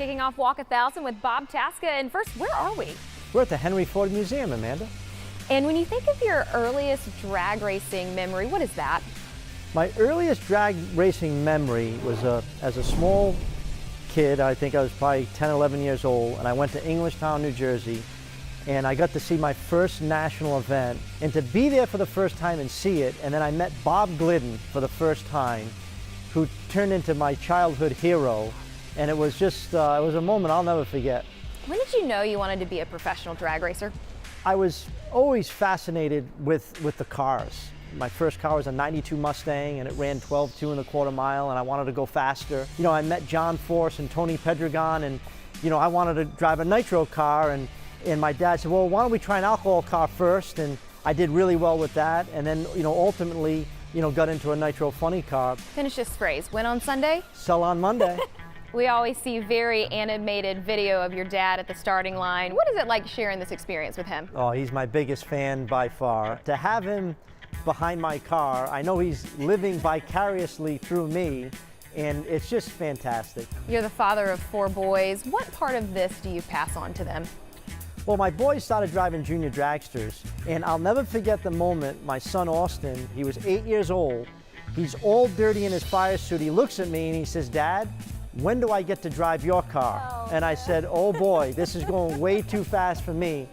Kicking off Walk 1000 with Bob Tasca. And first, where are we? We're at the Henry Ford Museum, Amanda. And when you think of your earliest drag racing memory, what is that? My earliest drag racing memory was as a small kid. I think I was probably 10, 11 years old, and I went to Englishtown, New Jersey, and I got to see my first national event. And to be there for the first time and see it, and then I met Bob Glidden for the first time, who turned into my childhood hero. And it was just, it was a moment I'll never forget. When did you know you wanted to be a professional drag racer? I was always fascinated with the cars. My first car was a 92 Mustang, and it ran 12.2 mile, and I wanted to go faster. You know, I met John Force and Tony Pedregon, and, you know, I wanted to drive a nitro car, and my dad said, well, why don't we try an alcohol car first? And I did really well with that, and then, you know, ultimately, you know, got into a nitro funny car. Finish this phrase, win on Sunday? Sell on Monday. We always see very animated video of your dad at the starting line. What is it like sharing this experience with him? Oh, he's my biggest fan by far. To have him behind my car, I know he's living vicariously through me, and it's just fantastic. You're the father of 4 boys. What part of this do you pass on to them? Well, my boys started driving junior dragsters, and I'll never forget the moment my son Austin, he was 8 years old, he's all dirty in his fire suit, he looks at me and he says, Dad, when do I get to drive your car? Oh. And I said, oh boy, this is going way too fast for me.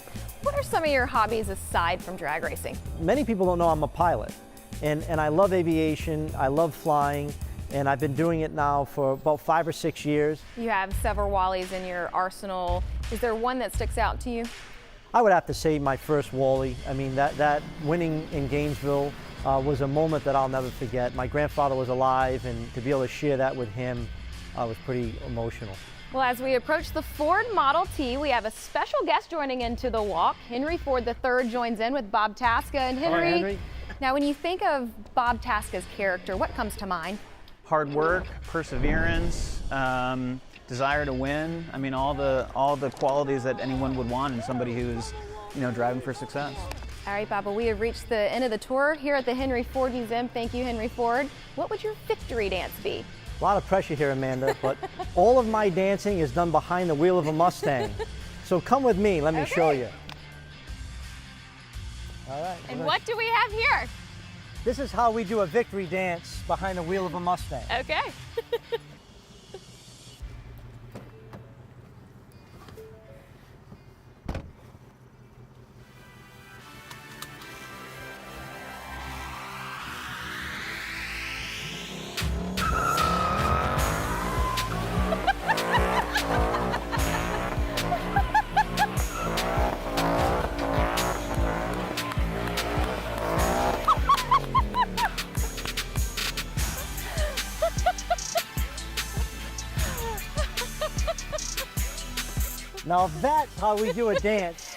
What are some of your hobbies aside from drag racing? Many people don't know I'm a pilot, and I love aviation, I love flying, and I've been doing it now for about 5 or 6 years. You have several Wallies in your arsenal. Is there one that sticks out to you? I would have to say my first Wally. I mean, that winning in Gainesville was a moment that I'll never forget. My grandfather was alive, and to be able to share that with him was pretty emotional. Well, as we approach the Ford Model T, we have a special guest joining into the walk. Henry Ford III joins in with Bob Tasca. And Henry, now when you think of Bob Tasca's character, what comes to mind? Hard work, perseverance, desire to win. I mean, all the qualities that anyone would want in somebody who's, you know, driving for success. All right, Bob, well, we have reached the end of the tour here at the Henry Ford Museum. Thank you, Henry Ford. What would your victory dance be? A lot of pressure here, Amanda, but all of my dancing is done behind the wheel of a Mustang. So come with me, let me show you. All right. And what do we have here? This is how we do a victory dance behind the wheel of a Mustang. Okay. Now that's how we do a dance